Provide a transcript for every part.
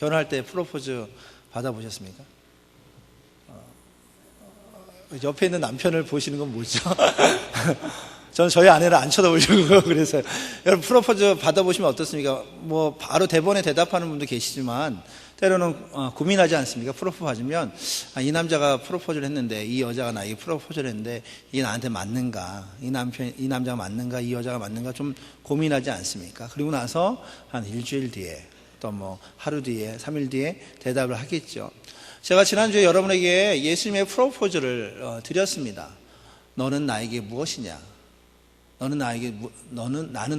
결혼할 때 프로포즈 받아보셨습니까? 옆에 있는 남편을 보시는 건 뭐죠? 저는 저희 아내를 안 쳐다보려고 그래서요. 여러분 프로포즈 받아보시면 어떻습니까? 뭐 바로 대본에 대답하는 분도 계시지만 때로는 고민하지 않습니까? 프로포즈 받으면 이 남자가 프로포즈를 했는데, 이 여자가 나에게 프로포즈를 했는데 이게 나한테 맞는가? 이 남자가 맞는가? 이 여자가 맞는가? 좀 고민하지 않습니까? 그리고 나서 한 일주일 뒤에 또 뭐 하루 뒤에 3일 뒤에 대답을 하겠죠. 제가 지난주에 여러분에게 예수님의 프로포즈를 드렸습니다. 너는 나에게 무엇이냐? 나는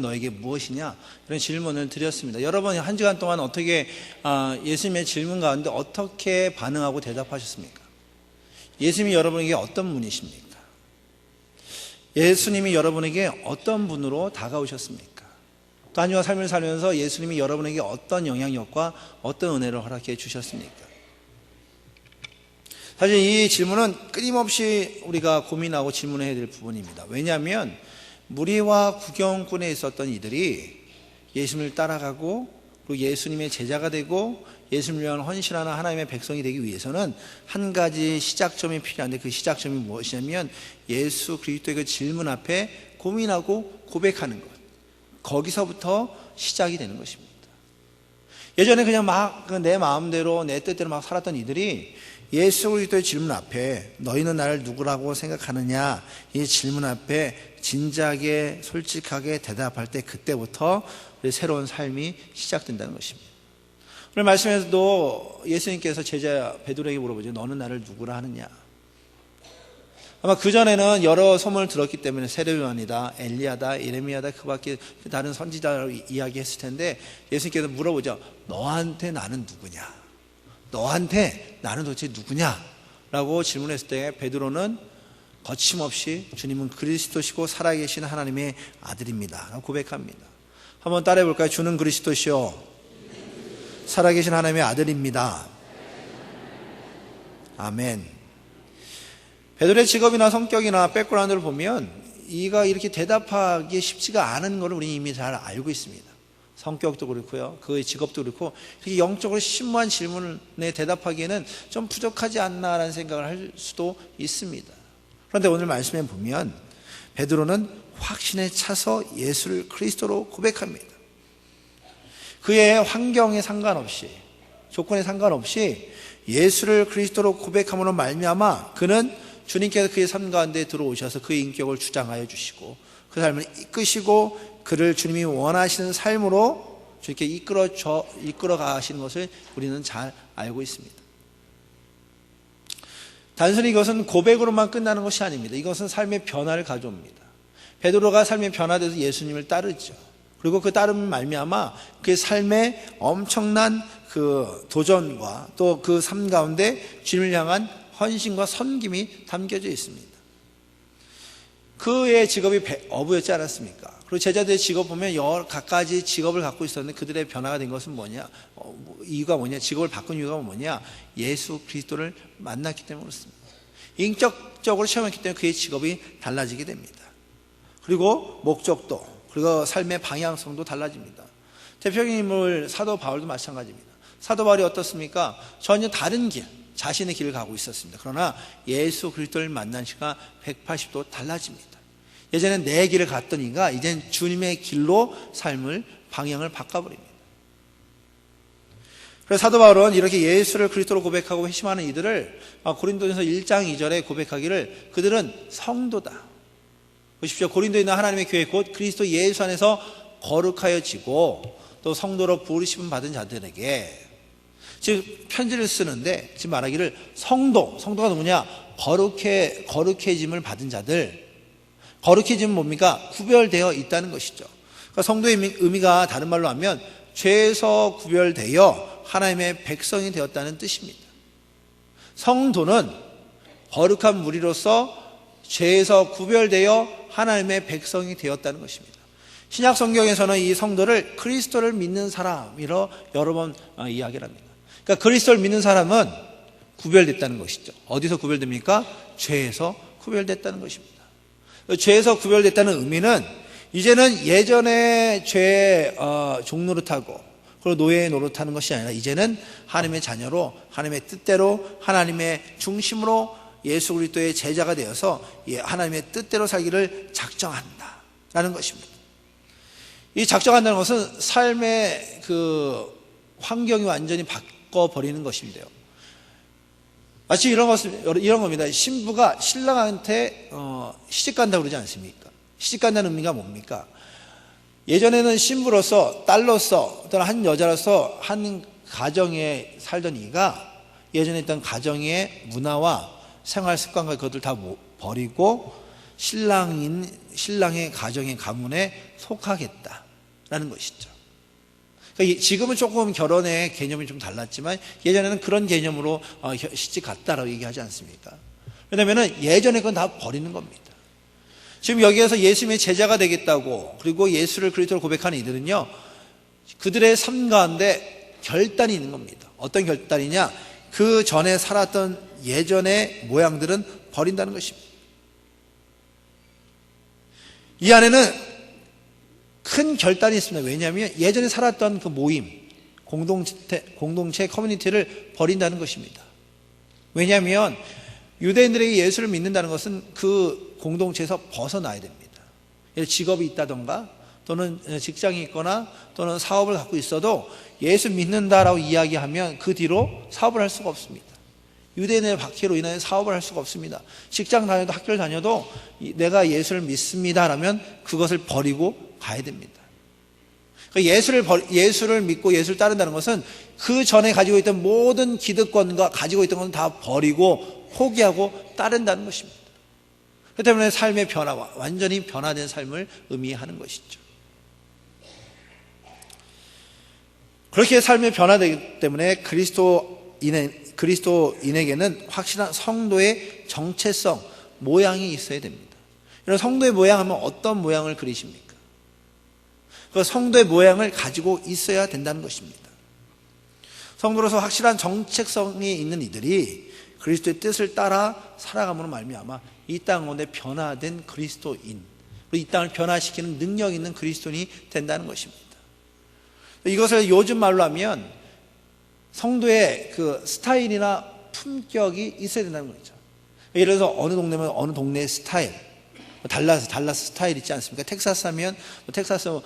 너에게 무엇이냐? 이런 질문을 드렸습니다. 여러분 한 시간 동안 어떻게 예수님의 질문 가운데 어떻게 반응하고 대답하셨습니까? 예수님이 여러분에게 어떤 분이십니까? 예수님이 여러분에게 어떤 분으로 다가오셨습니까? 또 한 주간 삶을 살면서 예수님이 여러분에게 어떤 영향력과 어떤 은혜를 허락해 주셨습니까? 사실 이 질문은 끊임없이 우리가 고민하고 질문해야 될 부분입니다. 왜냐하면 무리와 구경꾼에 있었던 이들이 예수님을 따라가고 그리고 예수님의 제자가 되고 예수님을 위한 헌신하는 하나님의 백성이 되기 위해서는 한 가지 시작점이 필요한데, 그 시작점이 무엇이냐면 예수 그리스도의 그 질문 앞에 고민하고 고백하는 것, 거기서부터 시작이 되는 것입니다. 예전에 그냥 막 내 마음대로 내 뜻대로 막 살았던 이들이 예수 그리스도의 질문 앞에 너희는 나를 누구라고 생각하느냐, 이 질문 앞에 진지하게 솔직하게 대답할 때 그때부터 우리 새로운 삶이 시작된다는 것입니다. 오늘 말씀에서도 예수님께서 제자 베드로에게 물어보죠. 너는 나를 누구라 하느냐? 아마 그전에는 여러 소문을 들었기 때문에 세례요한이다, 엘리야다, 예레미야다, 그 밖에 다른 선지자라고 이야기했을 텐데 예수님께서 물어보죠. 너한테 나는 누구냐? 너한테 나는 도대체 누구냐? 라고 질문했을 때 베드로는 거침없이 주님은 그리스도시고 살아계신 하나님의 아들입니다 고백합니다. 한번 따라해 볼까요? 주는 그리스도시요 살아계신 하나님의 아들입니다. 아멘. 베드로의 직업이나 성격이나 백그라운드를 보면 이가 이렇게 대답하기 쉽지가 않은 것을 우리 이미 잘 알고 있습니다. 성격도 그렇고요, 그의 직업도 그렇고, 이렇게 영적으로 심오한 질문에 대답하기에는 좀 부족하지 않나라는 생각을 할 수도 있습니다. 그런데 오늘 말씀에 보면 베드로는 확신에 차서 예수를 그리스도로 고백합니다. 그의 환경에 상관없이, 조건에 상관없이 예수를 그리스도로 고백함으로 말미암아 그는 주님께서 그의 삶 가운데 들어오셔서 그의 인격을 주장하여 주시고 그 삶을 이끄시고 그를 주님이 원하시는 삶으로 주님께 이끌어 가시는 것을 우리는 잘 알고 있습니다. 단순히 이것은 고백으로만 끝나는 것이 아닙니다. 이것은 삶의 변화를 가져옵니다. 베드로가 삶의 변화돼서 예수님을 따르죠. 그리고 그 따름을 말미암아 그의 삶에 엄청난 그 도전과 또 그 삶 가운데 주님을 향한 헌신과 섬김이 담겨져 있습니다. 그의 직업이 어부였지 않았습니까? 그리고 제자들의 직업 보면 여러 가지 직업을 갖고 있었는데 그들의 변화가 된 것은 뭐냐? 이유가 뭐냐? 직업을 바꾼 이유가 뭐냐? 예수 그리스도를 만났기 때문에 그렇습니다. 인격적으로 체험했기 때문에 그의 직업이 달라지게 됩니다. 그리고 목적도, 그리고 삶의 방향성도 달라집니다. 대표적인 인물 사도 바울도 마찬가지입니다. 사도 바울이 어떻습니까? 전혀 다른 길, 자신의 길을 가고 있었습니다. 그러나 예수 그리스도를 만난 시가 180도 달라집니다. 예전엔 내 길을 갔던 이가 이젠 주님의 길로 삶을 방향을 바꿔버립니다. 그래서 사도 바울은 이렇게 예수를 그리스도로 고백하고 회심하는 이들을 고린도전서 1장 2절에 고백하기를 그들은 성도다. 보십시오. 고린도에 있는 하나님의 교회 곧 그리스도 예수 안에서 거룩하여지고 또 성도로 부르심을 받은 자들에게, 즉 편지를 쓰는데 지금 말하기를 성도가 누구냐? 거룩해짐을 받은 자들. 거룩해짐은 뭡니까? 구별되어 있다는 것이죠. 그러니까 성도의 의미가 다른 말로 하면 죄에서 구별되어 하나님의 백성이 되었다는 뜻입니다. 성도는 거룩한 무리로서 죄에서 구별되어 하나님의 백성이 되었다는 것입니다. 신약 성경에서는 이 성도를 그리스도를 믿는 사람이라 여러 번 이야기를 합니다. 그러니까 그리스도를 믿는 사람은 구별됐다는 것이죠. 어디서 구별됩니까? 죄에서 구별됐다는 것입니다. 죄에서 구별됐다는 의미는 이제는 예전의 죄의 종노릇하고 그리고 노예의 노릇하는 것이 아니라 이제는 하나님의 자녀로 하나님의 뜻대로 하나님의 중심으로 예수 그리스도의 제자가 되어서 하나님의 뜻대로 살기를 작정한다라는 것입니다. 이 작정한다는 것은 삶의 그 환경이 완전히 바꿔버리는 것인데요. 마치 이런 겁니다. 신부가 신랑한테 시집간다고 그러지 않습니까? 시집간다는 의미가 뭡니까? 예전에는 신부로서, 딸로서, 또는 한 여자로서 한 가정에 살던 이가 예전에 있던 가정의 문화와 생활 습관과 그것들 다 버리고 신랑의 가정의 가문에 속하겠다라는 것이죠. 그러니까 지금은 조금 결혼의 개념이 좀 달랐지만 예전에는 그런 개념으로 시집 갔다라고 얘기하지 않습니까? 왜냐하면 예전에 그건 다 버리는 겁니다. 지금 여기에서 예수님의 제자가 되겠다고 그리고 예수를 그리스도로 고백하는 이들은요, 그들의 삶 가운데 결단이 있는 겁니다. 어떤 결단이냐? 그 전에 살았던 예전의 모양들은 버린다는 것입니다. 이 안에는 큰 결단이 있습니다. 왜냐하면 예전에 살았던 그 모임, 공동체 커뮤니티를 버린다는 것입니다. 왜냐하면 유대인들에게 예수를 믿는다는 것은 그 공동체에서 벗어나야 됩니다. 직업이 있다던가 또는 직장이 있거나 또는 사업을 갖고 있어도 예수 믿는다라고 이야기하면 그 뒤로 사업을 할 수가 없습니다. 유대인의 박해로 인해 사업을 할 수가 없습니다. 직장 다녀도 학교를 다녀도 내가 예수를 믿습니다라면 그것을 버리고 가야 됩니다. 예수를 믿고 예수를 따른다는 것은 그 전에 가지고 있던 모든 기득권과 가지고 있던 것은 다 버리고 포기하고 따른다는 것입니다. 그렇기 때문에 삶의 변화와 완전히 변화된 삶을 의미하는 것이죠. 그렇게 삶의 변화되기 때문에 그리스도인에게는 확실한 성도의 정체성, 모양이 있어야 됩니다. 이런 성도의 모양 하면 어떤 모양을 그리십니까? 그 성도의 모양을 가지고 있어야 된다는 것입니다. 성도로서 확실한 정체성이 있는 이들이 그리스도의 뜻을 따라 살아감으로 말미암아 이 땅 가운데 변화된 그리스도인, 그리고 이 땅을 변화시키는 능력 있는 그리스도인이 된다는 것입니다. 이것을 요즘 말로 하면 성도의 그 스타일이나 품격이 있어야 된다는 거죠. 예를 들어서 어느 동네면 어느 동네의 스타일, 달라스 스타일 있지 않습니까? 텍사스 하면 텍사스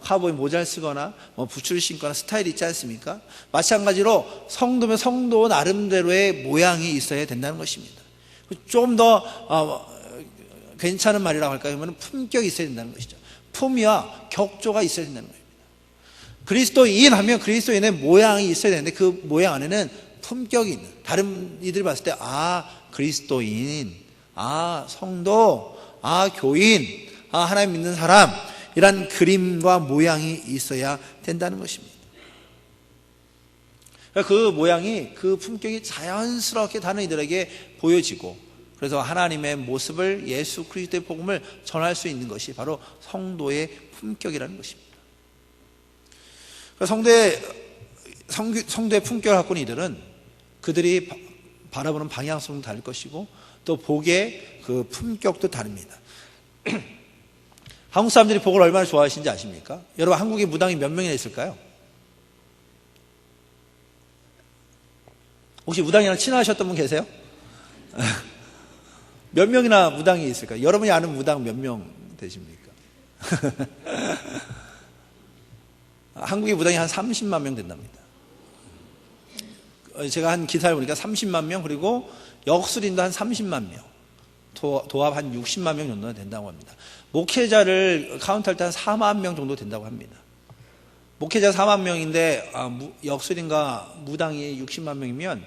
카우보이 모자를 쓰거나 부츠를 신거나 스타일이 있지 않습니까? 마찬가지로 성도면 성도 나름대로의 모양이 있어야 된다는 것입니다. 좀 더 괜찮은 말이라고 할까요? 그러면 품격이 있어야 된다는 것이죠. 품위와 격조가 있어야 된다는 겁니다. 그리스도인 하면 그리스도인의 모양이 있어야 되는데 그 모양 안에는 품격이 있는, 다른 이들이 봤을 때 그리스도인, 성도, 교인, 하나님 믿는 사람, 이란 그림과 모양이 있어야 된다는 것입니다. 그 모양이, 그 품격이 자연스럽게 다른 이들에게 보여지고, 그래서 하나님의 모습을, 예수 그리스도의 복음을 전할 수 있는 것이 바로 성도의 품격이라는 것입니다. 성도의 품격을 갖고 있는 이들은 그들이 바라보는 방향성도 다를 것이고 또 복의 그 품격도 다릅니다. 한국 사람들이 복을 얼마나 좋아하시는지 아십니까? 여러분, 한국에 무당이 몇 명이나 있을까요? 혹시 무당이랑 친하셨던 분 계세요? 몇 명이나 무당이 있을까요? 여러분이 아는 무당 몇 명 되십니까? 한국의 무당이 한 30만 명 된답니다. 제가 한 기사를 보니까 30만 명, 그리고 역술인도 한 30만 명, 도합 한 60만 명 정도는 된다고 합니다. 목회자를 카운트할 때 한 4만 명 정도 된다고 합니다. 목회자 4만 명인데 역술인과 무당이 60만 명이면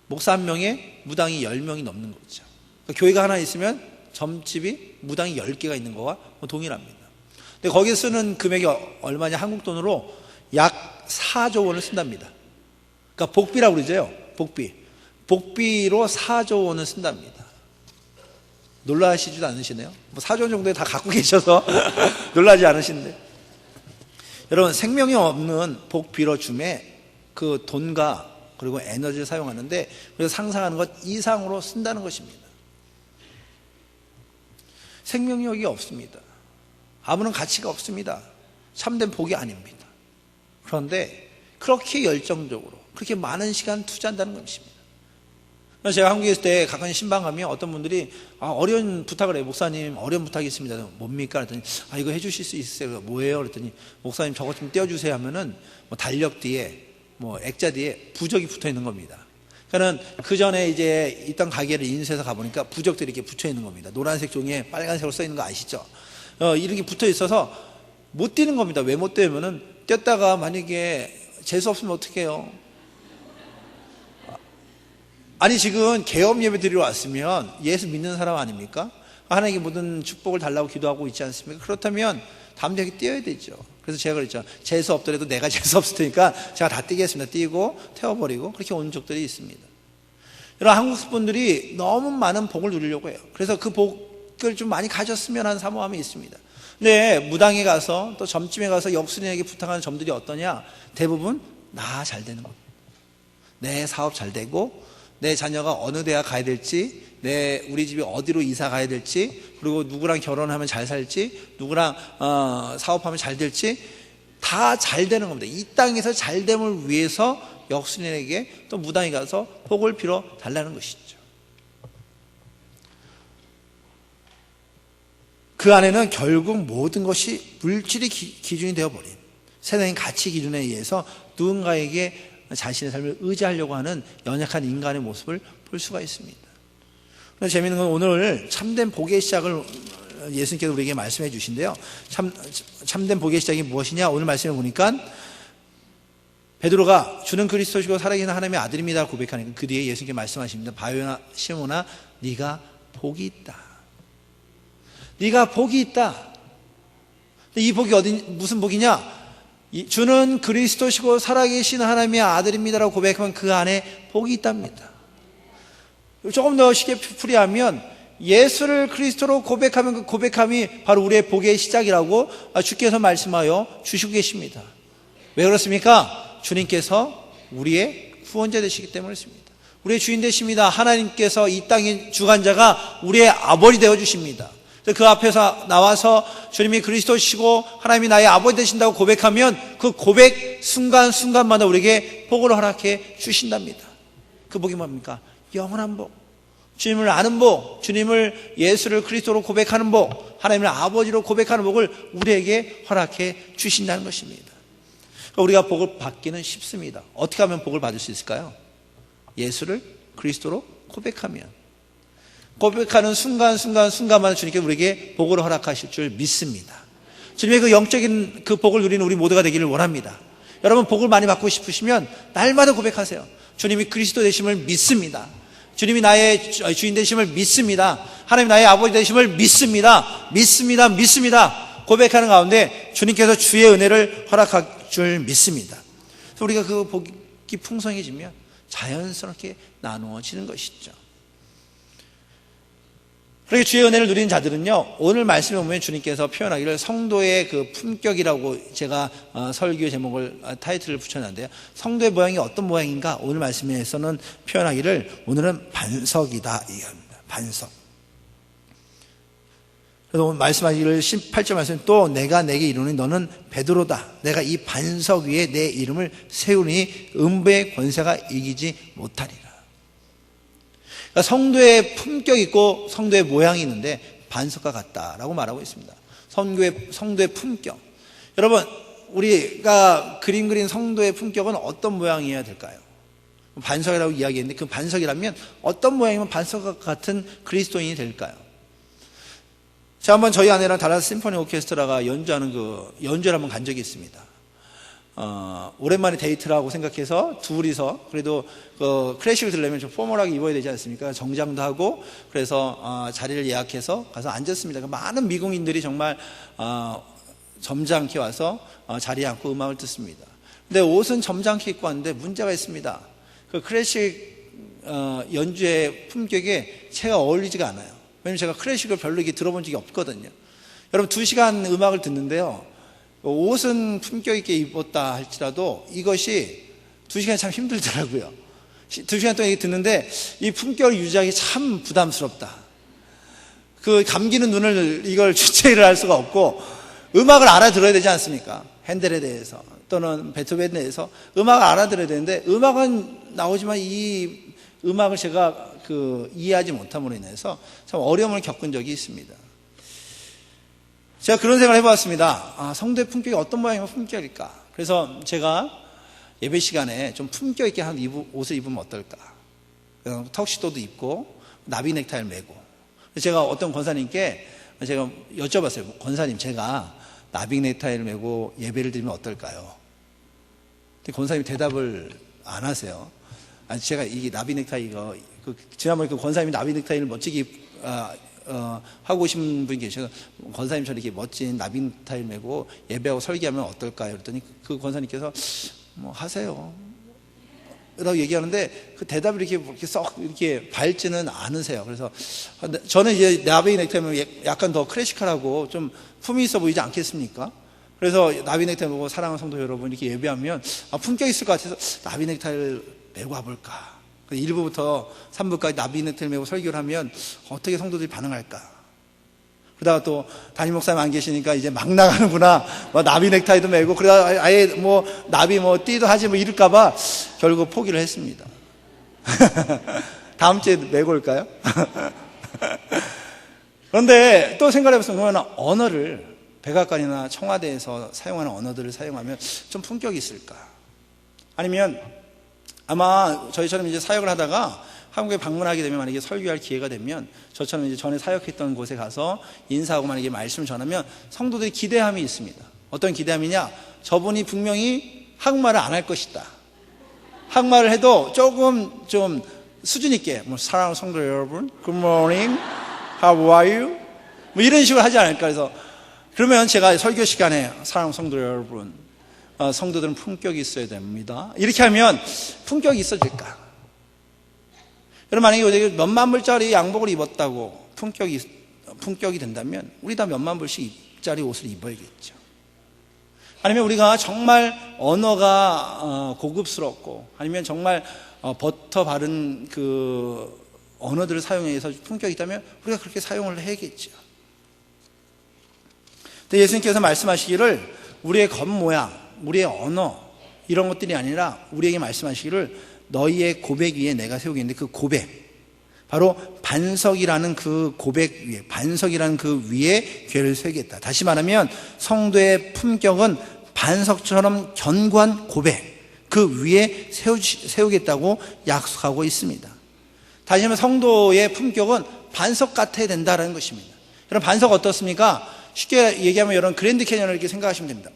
목사 한 명에 무당이 10명이 넘는 거죠. 그러니까 교회가 하나 있으면 점집이 무당이 10개가 있는 거와 동일합니다. 근데 거기에 쓰는 금액이 얼마냐? 한국 돈으로 약 4조 원을 쓴답니다. 그러니까 복비라고 그러죠. 복비로 4조 원을 쓴답니다. 놀라시지도 않으시네요. 4조 원 정도에 다 갖고 계셔서 놀라지 않으시는데, 여러분, 생명이 없는 복비로 줌에 그 돈과 그리고 에너지를 사용하는데, 그래서 상상하는 것 이상으로 쓴다는 것입니다. 생명력이 없습니다. 아무런 가치가 없습니다. 참된 복이 아닙니다. 그런데 그렇게 열정적으로 그렇게 많은 시간 투자한다는 것입니다. 제가 한국에 있을 때 가끔 신방 가면 어떤 분들이 어려운 부탁을 해요. 목사님 어려운 부탁이 있습니다. 뭡니까? 그랬더니 이거 해주실 수 있으세요? 뭐예요? 그랬더니 목사님 저것 좀 떼어주세요 하면은 뭐 달력 뒤에 뭐 액자 뒤에 부적이 붙어 있는 겁니다. 그러니까 그 전에 이제 있던 가게를 인수해서 가보니까 부적들이 이렇게 붙여 있는 겁니다. 노란색 종이에 빨간색으로 써 있는 거 아시죠? 이렇게 붙어 있어서 못 띄는 겁니다. 왜 못 띄면은 띄었다가 만약에 재수 없으면 어떡해요? 아니 지금 계엄 예배 드리러 왔으면 예수 믿는 사람 아닙니까? 하나님께 모든 축복을 달라고 기도하고 있지 않습니까? 그렇다면 담대하게 뛰어야 되죠. 그래서 제가 그랬죠. 재수 없더라도 내가 재수 없을 테니까 제가 다 뛰겠습니다. 뛰고 태워버리고 그렇게 온 적들이 있습니다. 여러분 한국 분들이 너무 많은 복을 누리려고 해요. 그래서 그 복을 좀 많이 가졌으면 하는 사모함이 있습니다. 근데 무당에 가서 또 점집에 가서 역술인에게 부탁하는 점들이 어떠냐? 대부분 나 잘 되는 겁니다. 내 사업 잘 되고 내 자녀가 어느 대학 가야 될지, 우리 집이 어디로 이사 가야 될지, 그리고 누구랑 결혼하면 잘 살지, 누구랑 사업하면 잘 될지 다 잘 되는 겁니다. 이 땅에서 잘됨을 위해서 역순인에게 또 무당에 가서 복을 빌어 달라는 것이죠. 그 안에는 결국 모든 것이 물질이 기준이 되어버린 세상의 가치 기준에 의해서 누군가에게 자신의 삶을 의지하려고 하는 연약한 인간의 모습을 볼 수가 있습니다. 그런데 재미있는 건 오늘 참된 복의 시작을 예수님께서 우리에게 말씀해 주신대요. 참된 복의 시작이 무엇이냐? 오늘 말씀을 보니까 베드로가 주는 그리스도시고 살아계신 하나님의 아들입니다 고백하니까 그 뒤에 예수님께 말씀하십니다. 바요나 시몬아 네가 복이 있다. 네가 복이 있다. 이 복이 무슨 복이냐? 주는 그리스도시고 살아계신 하나님의 아들입니다라고 고백하면 그 안에 복이 있답니다. 조금 더 쉽게 풀이하면 예수를 그리스도로 고백하면 그 고백함이 바로 우리의 복의 시작이라고 주께서 말씀하여 주시고 계십니다. 왜 그렇습니까? 주님께서 우리의 구원자 되시기 때문에 그렇습니다. 우리의 주인 되십니다. 하나님께서 이 땅의 주관자가 우리의 아버지 되어 주십니다. 그 앞에서 나와서 주님이 그리스도시고 하나님이 나의 아버지 되신다고 고백하면 그 고백 순간순간마다 우리에게 복을 허락해 주신답니다. 그 복이 뭡니까? 영원한 복, 주님을 아는 복, 주님을 예수를 그리스도로 고백하는 복, 하나님을 아버지로 고백하는 복을 우리에게 허락해 주신다는 것입니다. 우리가 복을 받기는 쉽습니다. 어떻게 하면 복을 받을 수 있을까요? 예수를 그리스도로 고백하는 순간마다 주님께 우리에게 복을 허락하실 줄 믿습니다. 주님의 그 영적인 그 복을 누리는 우리 모두가 되기를 원합니다. 여러분 복을 많이 받고 싶으시면 날마다 고백하세요. 주님이 그리스도 되심을 믿습니다. 주님이 나의 주인 되심을 믿습니다. 하나님 나의 아버지 되심을 믿습니다. 고백하는 가운데 주님께서 주의 은혜를 허락할 줄 믿습니다. 그래서 우리가 그 복이 풍성해지면 자연스럽게 나누어지는 것이죠. 그렇게 주의 은혜를 누리는 자들은요, 오늘 말씀에 보면 주님께서 표현하기를 성도의 그 품격이라고 제가 설교 제목을 타이틀을 붙여놨는데요. 성도의 모양이 어떤 모양인가? 오늘 말씀에서는 표현하기를 오늘은 반석이다 이겁니다. 반석. 그래서 오늘 말씀하기를 18절 말씀 또 내가 내게 이르노니 너는 베드로다. 내가 이 반석 위에 내 이름을 세우니 음부의 권세가 이기지 못하리라. 그러니까 성도의 품격이 있고 성도의 모양이 있는데 반석과 같다라고 말하고 있습니다. 성도의 품격. 여러분 우리가 그림 그린 성도의 품격은 어떤 모양이어야 될까요? 반석이라고 이야기했는데 그 반석이라면 어떤 모양이면 반석과 같은 그리스도인이 될까요? 제가 한번 저희 아내랑 달라스 심포니 오케스트라가 연주하는 그 연주를 한번 간 적이 있습니다. 오랜만에 데이트라고 생각해서 둘이서 그래도 클래식을 들으려면 좀 포멀하게 입어야 되지 않습니까? 정장도 하고 그래서 자리를 예약해서 가서 앉았습니다. 많은 미국인들이 정말 점잖게 와서 자리에 앉고 음악을 듣습니다. 근데 옷은 점잖게 입고 왔는데 문제가 있습니다. 그 클래식 연주의 품격에 제가 어울리지가 않아요. 왜냐면 제가 클래식을 별로 이렇게 들어본 적이 없거든요. 여러분 2시간 음악을 듣는데요, 옷은 품격 있게 입었다 할지라도 이것이 2시간이 참 힘들더라고요. 2시간 동안 듣는데 이 품격을 유지하기 참 부담스럽다. 그 감기는 눈을 이걸 주체를 할 수가 없고 음악을 알아들어야 되지 않습니까? 핸델에 대해서 또는 베토벤에 대해서 음악을 알아들어야 되는데 음악은 나오지만 이 음악을 제가 이해하지 못함으로 인해서 참 어려움을 겪은 적이 있습니다. 제가 그런 생각을 해봤습니다. 성도의 품격이 어떤 모양이면 품격일까? 그래서 제가 예배 시간에 좀 품격 있게 한 옷을 입으면 어떨까? 턱시도도 입고 나비 넥타이를 메고. 제가 어떤 권사님께 제가 여쭤봤어요. 권사님, 제가 나비 넥타이를 메고 예배를 드리면 어떨까요? 근데 권사님이 대답을 안 하세요. 아니, 제가 이게 나비 넥타이가 지난번에 권사님이 나비 넥타이를 멋지게 하고 오신 분이 계셔서 권사님처럼 이렇게 멋진 나비 넥타이를 메고 예배하고 설교하면 어떨까요? 그랬더니 그 권사님께서 뭐 하세요 라고 얘기하는데 그 대답을 이렇게 썩 이렇게 밝지는 않으세요. 그래서 저는 이제 나비 넥타이면 약간 더 클래시컬하고 좀 품이 있어 보이지 않겠습니까? 그래서 나비 넥타이 보고 사랑하는 성도 여러분 이렇게 예배하면 품격 있을 것 같아서 나비 넥타이를 메고 와볼까? 1부부터 3부까지 나비 넥타이를 메고 설교를 하면 어떻게 성도들이 반응할까? 그러다가 또 담임 목사님 안 계시니까 이제 막 나가는구나. 나비 넥타이도 메고 그러다 아예 나비 띠도 하지 이럴까봐 결국 포기를 했습니다. 다음 주에 메고 올까요? 그런데 또 생각해보면 그러면 언어를 백악관이나 청와대에서 사용하는 언어들을 사용하면 좀 품격이 있을까? 아니면 아마 저희처럼 이제 사역을 하다가 한국에 방문하게 되면 만약에 설교할 기회가 되면 저처럼 이제 전에 사역했던 곳에 가서 인사하고 만약에 말씀을 전하면 성도들이 기대함이 있습니다. 어떤 기대함이냐? 저분이 분명히 한국말을 안 할 것이다. 한국말을 해도 조금 좀 수준 있게 사랑하는 성도 여러분, Good morning, How are you? 이런 식으로 하지 않을까. 그래서 그러면 제가 설교 시간에 사랑하는 성도 여러분, 성도들은 품격이 있어야 됩니다. 이렇게 하면 품격이 있어질까? 여러분 만약에 몇만 불짜리 양복을 입었다고 품격이 된다면 우리 다 몇만 불짜리 옷을 입어야겠죠. 아니면 우리가 정말 언어가 고급스럽고 아니면 정말 버터 바른 그 언어들을 사용해서 품격이 있다면 우리가 그렇게 사용을 해야겠죠. 근데 예수님께서 말씀하시기를 우리의 겉모양, 우리의 언어 이런 것들이 아니라 우리에게 말씀하시기를 너희의 고백 위에 내가 세우겠는데 그 고백 바로 반석이라는 그 고백 위에 반석이라는 그 위에 죄를 세우겠다. 다시 말하면 성도의 품격은 반석처럼 견고한 고백 그 위에 세우겠다고 약속하고 있습니다. 다시 말하면 성도의 품격은 반석 같아야 된다는 것입니다. 여러분 반석 어떻습니까? 쉽게 얘기하면 여러분 그랜드 캐년을 이렇게 생각하시면 됩니다.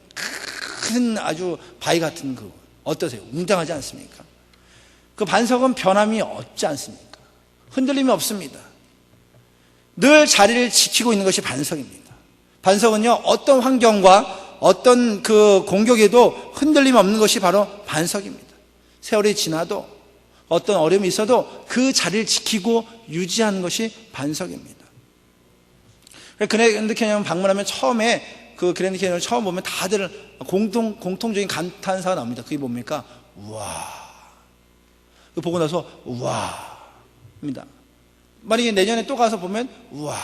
큰 아주 바위 같은 그 어떠세요? 웅장하지 않습니까? 그 반석은 변함이 없지 않습니까? 흔들림이 없습니다. 늘 자리를 지키고 있는 것이 반석입니다. 반석은요 어떤 환경과 어떤 그 공격에도 흔들림 없는 것이 바로 반석입니다. 세월이 지나도 어떤 어려움이 있어도 그 자리를 지키고 유지하는 것이 반석입니다. 그랜드 캐니언 방문하면 처음에 그 그랜드 캐니언을 처음 보면 다들 공통적인 감탄사가 나옵니다. 그게 뭡니까? 우와. 보고 나서 우와입니다. 만약에 내년에 또 가서 보면 우와.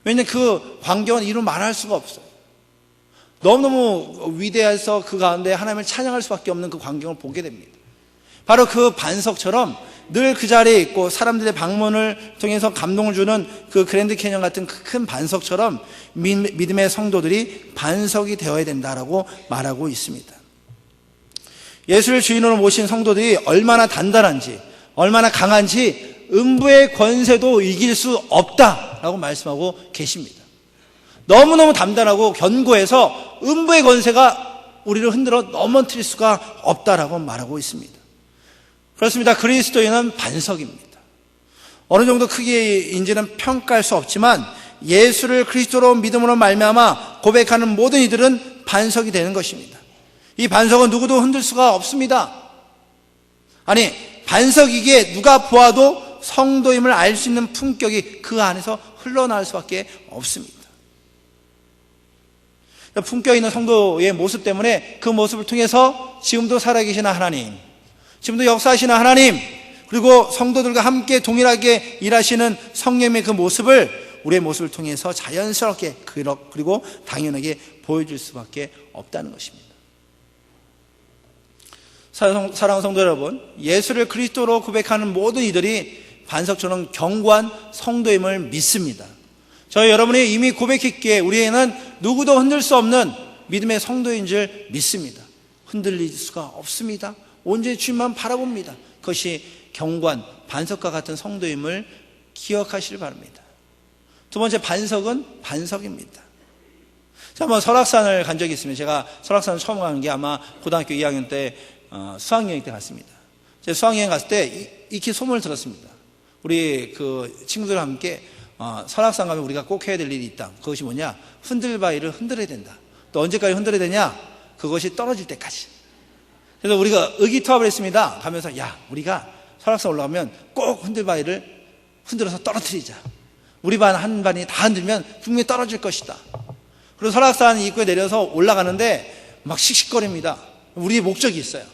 왜냐하면 그 광경은 이루 말할 수가 없어요. 너무너무 위대해서 그 가운데 하나님을 찬양할 수밖에 없는 그 광경을 보게 됩니다. 바로 그 반석처럼 늘 그 자리에 있고 사람들의 방문을 통해서 감동을 주는 그 그랜드 캐니언 같은 큰 반석처럼 믿음의 성도들이 반석이 되어야 된다라고 말하고 있습니다. 예수를 주인으로 모신 성도들이 얼마나 단단한지 얼마나 강한지 음부의 권세도 이길 수 없다라고 말씀하고 계십니다. 너무너무 단단하고 견고해서 음부의 권세가 우리를 흔들어 넘어뜨릴 수가 없다라고 말하고 있습니다. 그렇습니다. 그리스도인은 반석입니다. 어느 정도 크기인지는 평가할 수 없지만 예수를 그리스도로 믿음으로 말미암아 고백하는 모든 이들은 반석이 되는 것입니다. 이 반석은 누구도 흔들 수가 없습니다. 아니 반석이기에 누가 보아도 성도임을 알 수 있는 품격이 그 안에서 흘러나올 수밖에 없습니다. 품격 있는 성도의 모습 때문에 그 모습을 통해서 지금도 살아계시는 하나님, 지금도 역사하시는 하나님, 그리고 성도들과 함께 동일하게 일하시는 성령의 그 모습을 우리의 모습을 통해서 자연스럽게 그리고 당연하게 보여줄 수밖에 없다는 것입니다. 사랑하는 성도 여러분, 예수를 그리스도로 고백하는 모든 이들이 반석처럼 견고한 성도임을 믿습니다. 저희 여러분이 이미 고백했기에 우리에는 누구도 흔들 수 없는 믿음의 성도인 줄 믿습니다. 흔들릴 수가 없습니다. 온전히 주님만 바라봅니다. 그것이 견고한 반석과 같은 성도임을 기억하시길 바랍니다. 두 번째, 반석은 반석입니다. 한번 설악산을 간 적이 있습니다. 제가 설악산을 처음 간 게 아마 고등학교 2학년 때 수학여행 때 갔습니다. 제가 수학여행 갔을 때 익히 소문을 들었습니다. 우리 그 친구들과 함께 설악산 가면 우리가 꼭 해야 될 일이 있다. 그것이 뭐냐? 흔들바위를 흔들어야 된다. 또 언제까지 흔들어야 되냐? 그것이 떨어질 때까지. 그래서 우리가 의기투합을 했습니다. 가면서 야, 우리가 설악산 올라가면 꼭 흔들바위를 흔들어서 떨어뜨리자. 우리 반 한 반이 다 흔들면 분명히 떨어질 것이다. 그리고 설악산 입구에 내려서 올라가는데 막 씩씩거립니다. 우리의 목적이 있어요.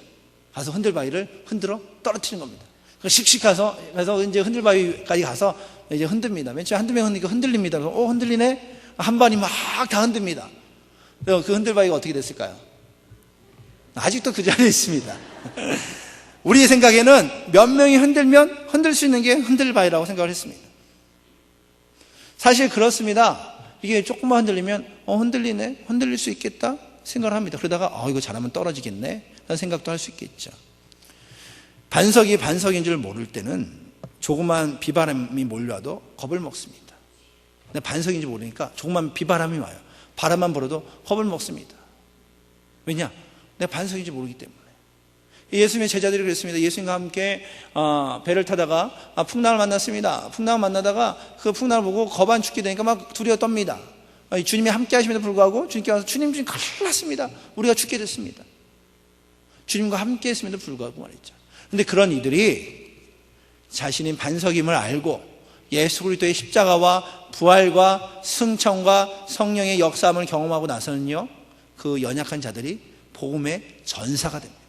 가서 흔들바위를 흔들어 떨어뜨리는 겁니다. 씩씩해서 그래서 이제 흔들바위까지 가서 이제 흔듭니다. 맨 처음에 한두 명 흔들립니다. 그래서 흔들리네? 한 반이 막 다 흔듭니다. 그래서 그 흔들바위가 어떻게 됐을까요? 아직도 그 자리에 있습니다. 우리 생각에는 몇 명이 흔들면 흔들 수 있는 게 흔들바위라고 생각을 했습니다. 사실 그렇습니다. 이게 조금만 흔들리면 흔들리네? 흔들릴 수 있겠다? 생각을 합니다. 그러다가 이거 잘하면 떨어지겠네? 라는 생각도 할 수 있겠죠. 반석이 반석인 줄 모를 때는 조그만 비바람이 몰려와도 겁을 먹습니다. 근데 반석인지 모르니까 조그만 비바람이 와요. 바람만 불어도 겁을 먹습니다. 왜냐? 내가 반석인지 모르기 때문에. 예수님의 제자들이 그랬습니다. 예수님과 함께 배를 타다가 풍랑을 만났습니다. 풍랑을 만나다가 그 풍랑을 보고 겁 안 죽게 되니까 막 두려워 떱니다. 주님이 함께 하심에도 불구하고 주님께 와서 주님 큰일 났습니다. 우리가 죽게 됐습니다. 주님과 함께 했음에도 불구하고 말이죠. 그런데 그런 이들이 자신이 반석임을 알고 예수 그리스도의 십자가와 부활과 승천과 성령의 역사함을 경험하고 나서는요, 그 연약한 자들이 복음의 전사가 됩니다.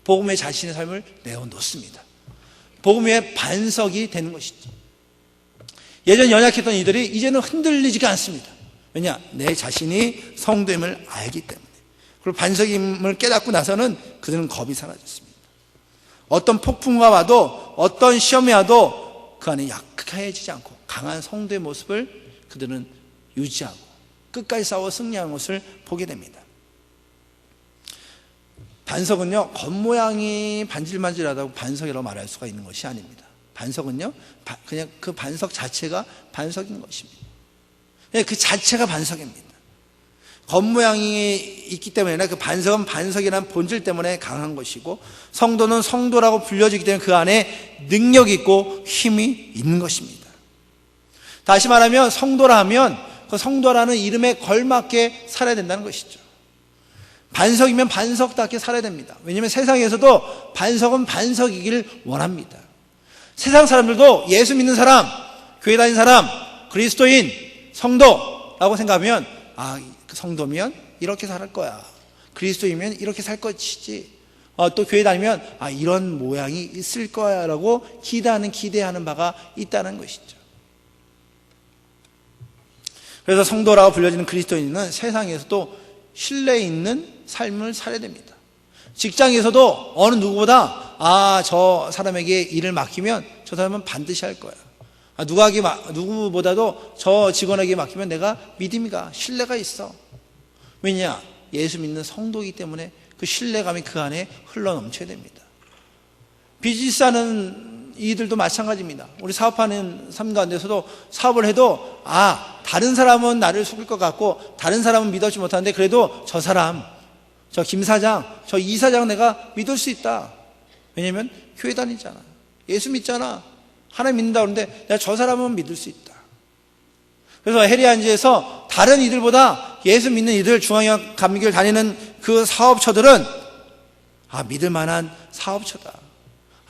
복음의 자신의 삶을 내어놓습니다. 복음의 반석이 되는 것이죠. 예전 연약했던 이들이 이제는 흔들리지가 않습니다. 왜냐? 내 자신이 성도임을 알기 때문에. 그리고 반석임을 깨닫고 나서는 그들은 겁이 사라졌습니다. 어떤 폭풍과 와도 어떤 시험이 와도 그 안에 약해지지 않고 강한 성도의 모습을 그들은 유지하고 끝까지 싸워 승리하는 것을 보게 됩니다. 반석은요, 겉모양이 반질반질하다고 반석이라고 말할 수가 있는 것이 아닙니다. 반석은요, 그냥 그 반석 자체가 반석인 것입니다. 그 자체가 반석입니다. 겉모양이 있기 때문에 그 반석은 반석이라는 본질 때문에 강한 것이고, 성도는 성도라고 불려지기 때문에 그 안에 능력이 있고 힘이 있는 것입니다. 다시 말하면 성도라 하면 그 성도라는 이름에 걸맞게 살아야 된다는 것이죠. 반석이면 반석답게 살아야 됩니다. 왜냐하면 세상에서도 반석은 반석이길 원합니다. 세상 사람들도 예수 믿는 사람, 교회 다니는 사람, 그리스도인, 성도라고 생각하면 성도면 이렇게 살 거야. 그리스도이면 이렇게 살 것이지. 또 교회 다니면 이런 모양이 있을 거야 라고 기대하는 바가 있다는 것이죠. 그래서 성도라고 불려지는 그리스도인은 세상에서도 신뢰 있는 삶을 살아야 됩니다. 직장에서도 어느 누구보다 저 사람에게 일을 맡기면 저 사람은 반드시 할 거야. 누구보다도 저 직원에게 맡기면 내가 믿음이가 신뢰가 있어. 왜냐? 예수 믿는 성도이기 때문에 그 신뢰감이 그 안에 흘러넘쳐야 됩니다. 비즈니스하는 이들도 마찬가지입니다. 우리 사업하는 삶 가운데서도 사업을 해도 다른 사람은 나를 속일 것 같고 다른 사람은 믿어주지 못하는데 그래도 저 사람, 저 김 사장, 저 이 사장 내가 믿을 수 있다. 왜냐하면 교회 다니잖아. 예수 믿잖아. 하나님 믿는다 그러는데 내가 저 사람은 믿을 수 있다. 그래서 해리안지에서 다른 이들보다 예수 믿는 이들, 중앙역 감리교를 다니는 그 사업처들은 믿을 만한 사업처다.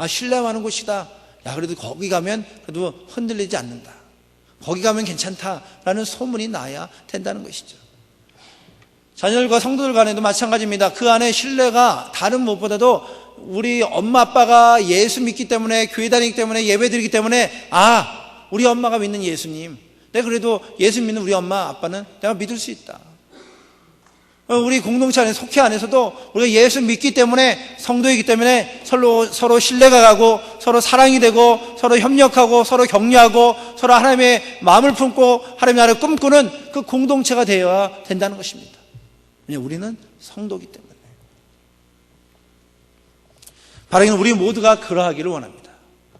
신뢰하는 곳이다. 그래도 거기 가면 그래도 흔들리지 않는다. 거기 가면 괜찮다라는 소문이 나야 된다는 것이죠. 자녀들과 성도들 간에도 마찬가지입니다. 그 안에 신뢰가 다른 무엇보다도 우리 엄마 아빠가 예수 믿기 때문에 교회 다니기 때문에 예배 드리기 때문에 우리 엄마가 믿는 예수님, 내가 그래도 예수 믿는 우리 엄마 아빠는 내가 믿을 수 있다. 우리 공동체 안에 속해 안에서도 우리가 예수 믿기 때문에, 성도이기 때문에 서로 신뢰가 가고 서로 사랑이 되고 서로 협력하고 서로 격려하고 서로 하나님의 마음을 품고 하나님의 나라를 꿈꾸는 그 공동체가 되어야 된다는 것입니다. 왜냐하면 우리는 성도이기 때문에. 바라기는 우리 모두가 그러하기를 원합니다.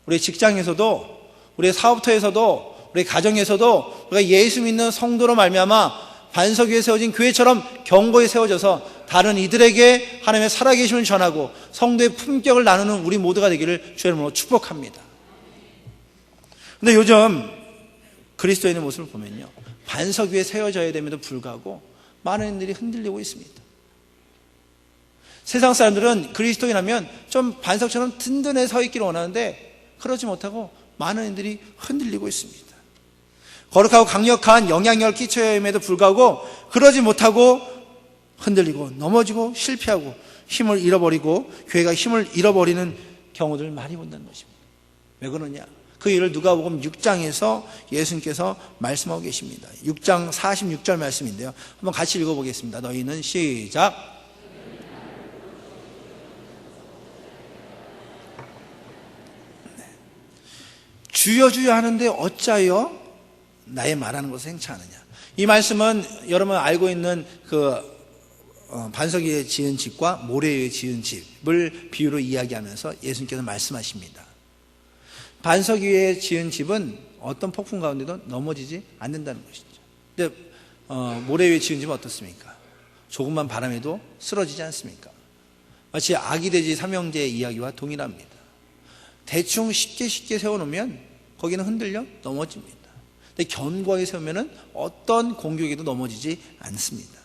우리 직장에서도, 우리 사업터에서도, 우리 가정에서도 우리가 예수 믿는 성도로 말미암아 반석 위에 세워진 교회처럼 견고히 세워져서 다른 이들에게 하나님의 살아계심을 전하고 성도의 품격을 나누는 우리 모두가 되기를 주의 이름으로 축복합니다. 근데 요즘 그리스도인의 모습을 보면요, 반석 위에 세워져야 됨에도 불구하고 많은 이들이 흔들리고 있습니다. 세상 사람들은 그리스도인하면 좀 반석처럼 든든해 서 있기를 원하는데 그러지 못하고 많은 이들이 흔들리고 있습니다. 거룩하고 강력한 영향력을 끼쳐야 함에도 불구하고 그러지 못하고 흔들리고 넘어지고 실패하고 힘을 잃어버리고 교회가 힘을 잃어버리는 경우들을 많이 본다는 것입니다. 왜 그러냐? 그 일을 누가복음 6장에서 예수님께서 말씀하고 계십니다. 6장 46절 말씀인데요, 한번 같이 읽어보겠습니다. 너희는 시작. 주여 주여 하는데 어짜여 나의 말하는 것을 행차하느냐. 이 말씀은 여러분 알고 있는 반석 위에 지은 집과 모래 위에 지은 집을 비유로 이야기하면서 예수님께서 말씀하십니다. 반석 위에 지은 집은 어떤 폭풍 가운데도 넘어지지 않는다는 것이죠. 근데 모래 위에 지은 집은 어떻습니까? 조금만 바람에도 쓰러지지 않습니까? 마치 아기돼지 삼형제의 이야기와 동일합니다. 대충 쉽게 세워놓으면 거기는 흔들려 넘어집니다. 근데 견고하게 세우면은 어떤 공격에도 넘어지지 않습니다.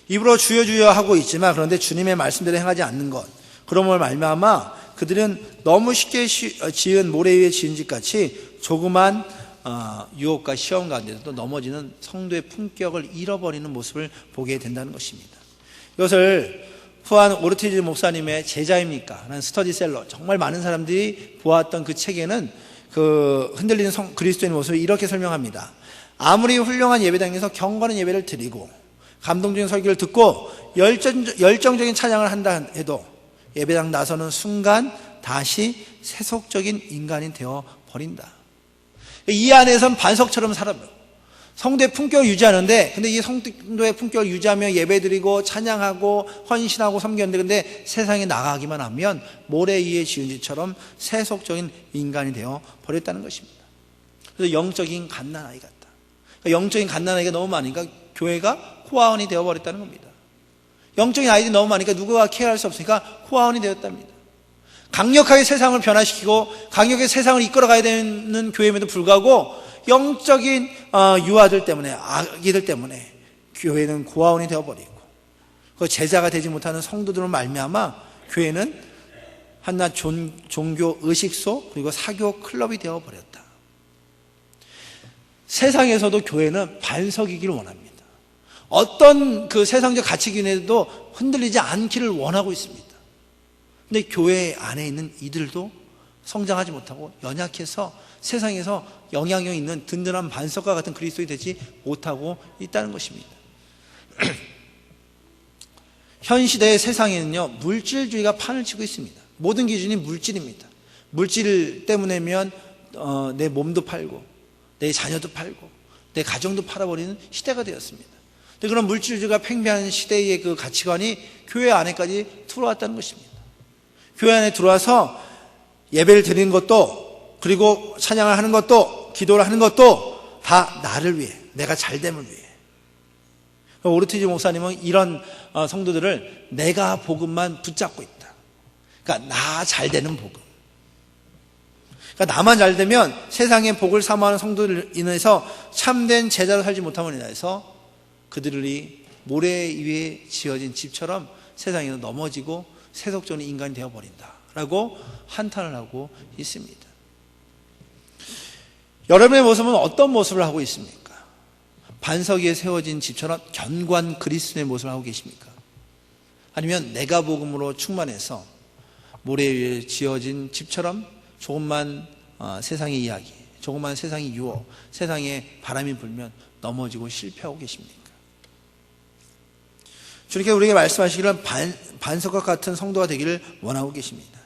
입으로 주여 주여 하고 있지만 그런데 주님의 말씀대로 행하지 않는 것, 그러므로 말미암아 그들은 너무 쉽게 지은 모래 위에 지은 집같이 조그만 유혹과 시험 가운데서도 넘어지는 성도의 품격을 잃어버리는 모습을 보게 된다는 것입니다. 이것을 후한 오르티즈 목사님의 제자입니까? 라는 스터디셀러, 정말 많은 사람들이 보았던 그 책에는 그 흔들리는 그리스도인의 모습을 이렇게 설명합니다. 아무리 훌륭한 예배당에서 경건한 예배를 드리고 감동적인 설교를 듣고 열정적인 찬양을 한다 해도 예배당 나서는 순간 다시 세속적인 인간이 되어 버린다. 이 안에선 반석처럼 살아요. 성도의 품격을 유지하는데, 근데 이 성도의 품격을 유지하며 예배드리고 찬양하고 헌신하고 섬겼는데, 근데 세상에 나가기만 하면 모래 위에 지은 집처럼 세속적인 인간이 되어 버렸다는 것입니다. 그래서 영적인 갓난아이 같다. 그러니까 영적인 갓난아이가 너무 많으니까 교회가 코아원이 되어 버렸다는 겁니다. 영적인 아이들이 너무 많으니까 누구가 케어할 수 없으니까 코아원이 되었답니다. 강력하게 세상을 변화시키고 강력하게 세상을 이끌어가야 되는 교회임에도 불구하고 영적인 유아들 때문에, 아기들 때문에 교회는 고아원이 되어버리고 그 제자가 되지 못하는 성도들로 말미암아 교회는 한낱 종교 의식소 그리고 사교 클럽이 되어버렸다. 세상에서도 교회는 반석이기를 원합니다. 어떤 그 세상적 가치기준에도 흔들리지 않기를 원하고 있습니다. 근데 교회 안에 있는 이들도 성장하지 못하고 연약해서 세상에서 영향력 있는 든든한 반석과 같은 그리스도인이 되지 못하고 있다는 것입니다. 현 시대의 세상에는요, 물질주의가 판을 치고 있습니다. 모든 기준이 물질입니다. 물질 때문에면 내 몸도 팔고 내 자녀도 팔고 내 가정도 팔아버리는 시대가 되었습니다. 근데 그런 물질주의가 팽배한 시대의 그 가치관이 교회 안에까지 들어왔다는 것입니다. 교회 안에 들어와서 예배를 드리는 것도, 그리고 찬양을 하는 것도, 기도를 하는 것도 다 나를 위해, 내가 잘됨을 위해. 오르티즈 목사님은 이런 성도들을 내가 복음만 붙잡고 있다. 그러니까 나 잘되는 복음. 그러니까 나만 잘되면 세상의 복을 사모하는 성도들을 인해서 참된 제자로 살지 못함을 인해서 그들이 모래 위에 지어진 집처럼 세상에서 넘어지고 세속적인 인간이 되어버린다 라고 한탄을 하고 있습니다. 여러분의 모습은 어떤 모습을 하고 있습니까? 반석 위에 세워진 집처럼 견고한 그리스도의 모습을 하고 계십니까? 아니면 내가 복음으로 충만해서 모래 위에 지어진 집처럼 조금만 세상의 이야기, 조그만 세상의 유혹, 세상에 바람이 불면 넘어지고 실패하고 계십니까? 주님께서 우리에게 말씀하시기를 반석과 같은 성도가 되기를 원하고 계십니다.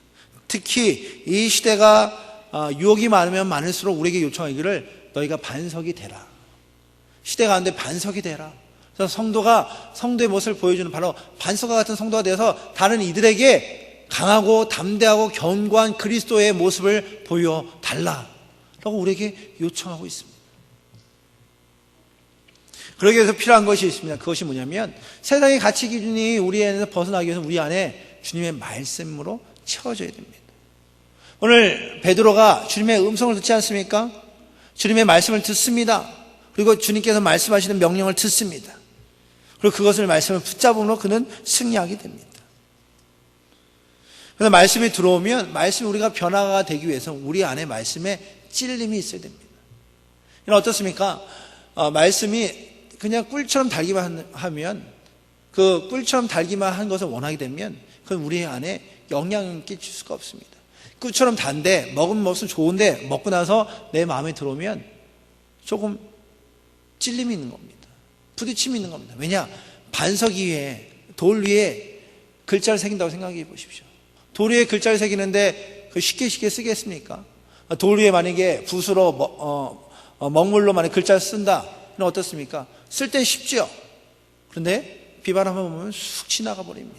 특히 이 시대가 유혹이 많으면 많을수록 우리에게 요청하기를 너희가 반석이 되라. 시대 가운데 반석이 되라. 그래서 성도가 성도의 모습을 보여주는 바로 반석과 같은 성도가 되어서 다른 이들에게 강하고 담대하고 견고한 그리스도의 모습을 보여달라라고 우리에게 요청하고 있습니다. 그러기 위해서 필요한 것이 있습니다. 그것이 뭐냐면 세상의 가치 기준이 우리 안에서 벗어나기 위해서 우리 안에 주님의 말씀으로 채워져야 됩니다. 오늘 베드로가 주님의 음성을 듣지 않습니까? 주님의 말씀을 듣습니다. 그리고 주님께서 말씀하시는 명령을 듣습니다. 그리고 그것을 말씀을 붙잡음으로 그는 승리하게 됩니다. 그래서 말씀이 들어오면 말씀이 우리가 변화가 되기 위해서 우리 안에 말씀에 찔림이 있어야 됩니다. 이건 어떻습니까? 말씀이 그냥 꿀처럼 달기만 하면 그 꿀처럼 달기만 한 것을 원하게 되면 그건 우리 안에 영향을 끼칠 수가 없습니다. 꿀처럼 단데 먹으면 먹으면 좋은데 먹고 나서 내 마음에 들어오면 조금 찔림이 있는 겁니다. 부딪힘이 있는 겁니다. 왜냐? 반석 위에 돌 위에 글자를 새긴다고 생각해 보십시오. 돌 위에 글자를 새기는데 쉽게 쓰겠습니까? 돌 위에 만약에 붓으로 먹물로 만약 글자를 쓴다. 그럼 어떻습니까? 쓸 땐 쉽죠. 그런데 비바람만 보면 쑥 지나가 버립니다.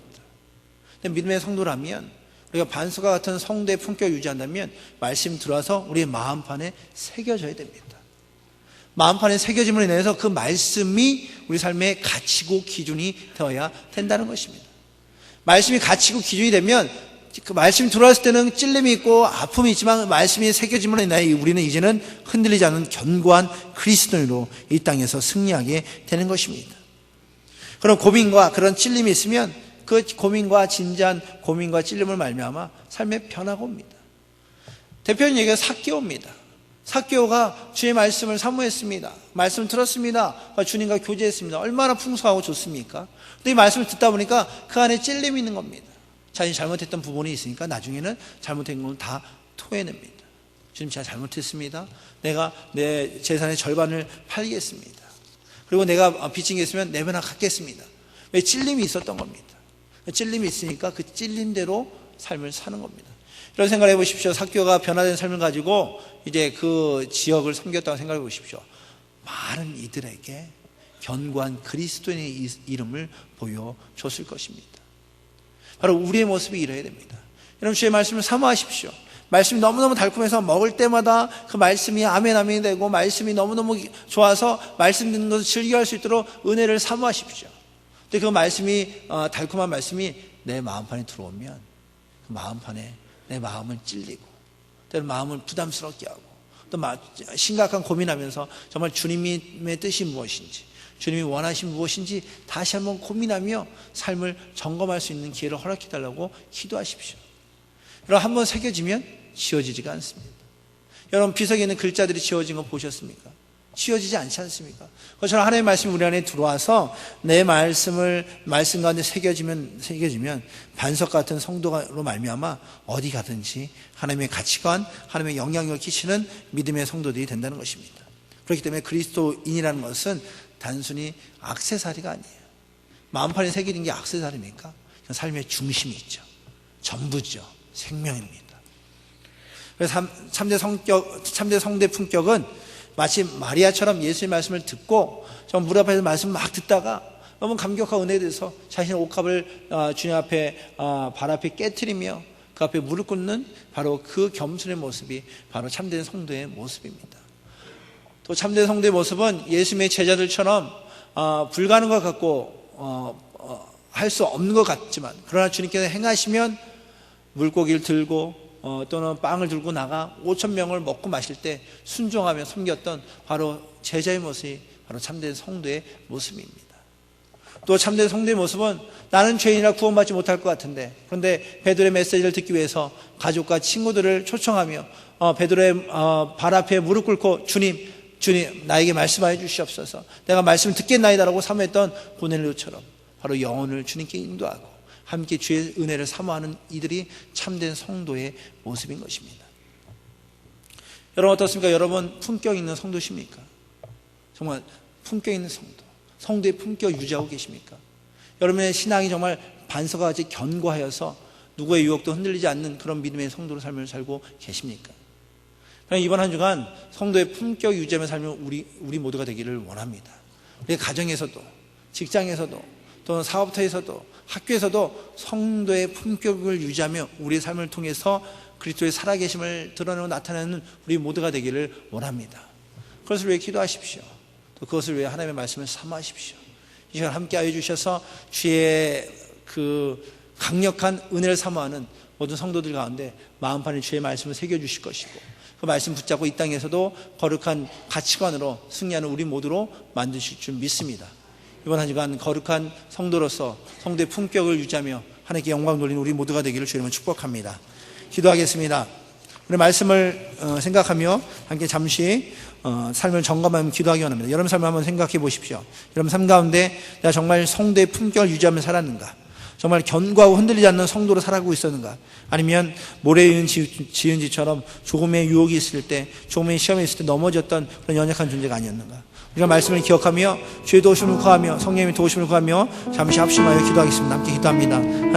근데 믿음의 성도라면 우리가 반석과 같은 성도의 품격을 유지한다면 말씀이 들어와서 우리의 마음판에 새겨져야 됩니다. 마음판에 새겨짐으로 인해서 그 말씀이 우리 삶의 가치고 기준이 되어야 된다는 것입니다. 말씀이 가치고 기준이 되면 그 말씀이 들어왔을 때는 찔림이 있고 아픔이 있지만 말씀이 새겨짐으로 인하여 우리는 이제는 흔들리지 않는 견고한 그리스도인으로 이 땅에서 승리하게 되는 것입니다. 그런 고민과 그런 찔림이 있으면 그 고민과 진지한 고민과 찔림을 말미암아 삶의 변화가 옵니다. 대표적인 얘기가 삭개오입니다. 삭개오가 주의 말씀을 사모했습니다. 말씀을 들었습니다. 주님과 교제했습니다. 얼마나 풍성하고 좋습니까? 근데 이 말씀을 듣다 보니까 그 안에 찔림이 있는 겁니다. 자신이 잘못했던 부분이 있으니까 나중에는 잘못된 건 다 토해냅니다. 주님, 제가 잘못했습니다. 내가 내 재산의 절반을 팔겠습니다. 그리고 내가 빚진 게 있으면 내면화 갚겠습니다. 왜? 찔림이 있었던 겁니다. 찔림이 있으니까 그 찔림대로 삶을 사는 겁니다. 이런 생각을 해보십시오. 삭개오가 변화된 삶을 가지고 이제 그 지역을 섬겼다고 생각해 보십시오. 많은 이들에게 견고한 그리스도인의 이름을 보여줬을 것입니다. 바로 우리의 모습이 이래야 됩니다. 여러분, 주의 말씀을 사모하십시오. 말씀이 너무너무 달콤해서 먹을 때마다 그 말씀이 아멘 아멘이 되고 말씀이 너무너무 좋아서 말씀 듣는 것을 즐겨할 수 있도록 은혜를 사모하십시오. 근데 그 말씀이 달콤한 말씀이 내 마음판에 들어오면 그 마음판에 내 마음을 찔리고 때로 마음을 부담스럽게 하고 또 심각한 고민하면서 정말 주님의 뜻이 무엇인지 주님이 원하신 무엇인지 다시 한번 고민하며 삶을 점검할 수 있는 기회를 허락해달라고 기도하십시오. 여러분, 한번 새겨지면 지워지지가 않습니다. 여러분, 비석에 있는 글자들이 지워진 거 보셨습니까? 지워지지 않지 않습니까? 그것처럼 하나님의 말씀이 우리 안에 들어와서 내 말씀 가운데 새겨지면 반석 같은 성도로 말미암아 어디 가든지 하나님의 가치관, 하나님의 영향력을 끼치는 믿음의 성도들이 된다는 것입니다. 그렇기 때문에 그리스도인이라는 것은 단순히 액세서리가 아니에요. 마음판에 새기는 게 액세서리입니까? 삶의 중심이 있죠. 전부죠. 생명입니다. 그래서 참된 성도의 품격은 마치 마리아처럼 예수의 말씀을 듣고 물 앞에서 말씀 막 듣다가 너무 감격하고 은혜에 대해서 자신의 옷값을 주님 앞에 발 앞에 깨트리며 그 앞에 무릎 꿇는 바로 그 겸손의 모습이 바로 참된 성도의 모습입니다. 또 참된 성도의 모습은 예수님의 제자들처럼 불가능한 것 같고 할 수 없는 것 같지만 그러나 주님께서 행하시면 물고기를 들고 또는 빵을 들고 나가 5,000명을 먹고 마실 때 순종하며 섬겼던 바로 제자의 모습이 바로 참된 성도의 모습입니다. 또 참된 성도의 모습은 나는 죄인이라 구원받지 못할 것 같은데 그런데 베드로의 메시지를 듣기 위해서 가족과 친구들을 초청하며 베드로의 발 앞에 무릎 꿇고 주님 나에게 말씀하여 주시옵소서 내가 말씀을 듣겠나이다라고 사모했던 고넬료처럼 바로 영혼을 주님께 인도하고 함께 주의 은혜를 사모하는 이들이 참된 성도의 모습인 것입니다. 여러분 어떻습니까? 여러분 품격 있는 성도십니까? 정말 품격 있는 성도의 품격 유지하고 계십니까? 여러분의 신앙이 정말 반석과 같이 견고하여서 누구의 유혹도 흔들리지 않는 그런 믿음의 성도로 삶을 살고 계십니까? 이번 한 주간 성도의 품격 유지하며 살면 우리 모두가 되기를 원합니다. 우리 가정에서도, 직장에서도, 또는 사업터에서도, 학교에서도 성도의 품격을 유지하며 우리의 삶을 통해서 그리스도의 살아계심을 드러내고 나타내는 우리 모두가 되기를 원합니다. 그것을 위해 기도하십시오. 또 그것을 위해 하나님의 말씀을 삼으십시오. 이 시간 함께하여 주셔서 주의 그 강력한 은혜를 사모하는 모든 성도들 가운데 마음판에 주의 말씀을 새겨주실 것이고 그 말씀 붙잡고 이 땅에서도 거룩한 가치관으로 승리하는 우리 모두로 만드실 줄 믿습니다. 이번 한 주간 거룩한 성도로서 성도의 품격을 유지하며 하나님께 영광 돌리는 우리 모두가 되기를 주님은 축복합니다. 기도하겠습니다. 우리 말씀을 생각하며 함께 잠시 삶을 점검하며 기도하기 원합니다. 여러분 삶을 한번 생각해 보십시오. 여러분 삶 가운데 내가 정말 성도의 품격을 유지하며 살았는가? 정말 견고하고 흔들리지 않는 성도로 살아가고 있었는가? 아니면 모래에 지은 지처럼 조금의 유혹이 있을 때, 조금의 시험이 있을 때 넘어졌던 그런 연약한 존재가 아니었는가? 우리가 말씀을 기억하며 주의 도우심을 구하며 성령님의 도우심을 구하며 잠시 합심하여 기도하겠습니다. 함께 기도합니다.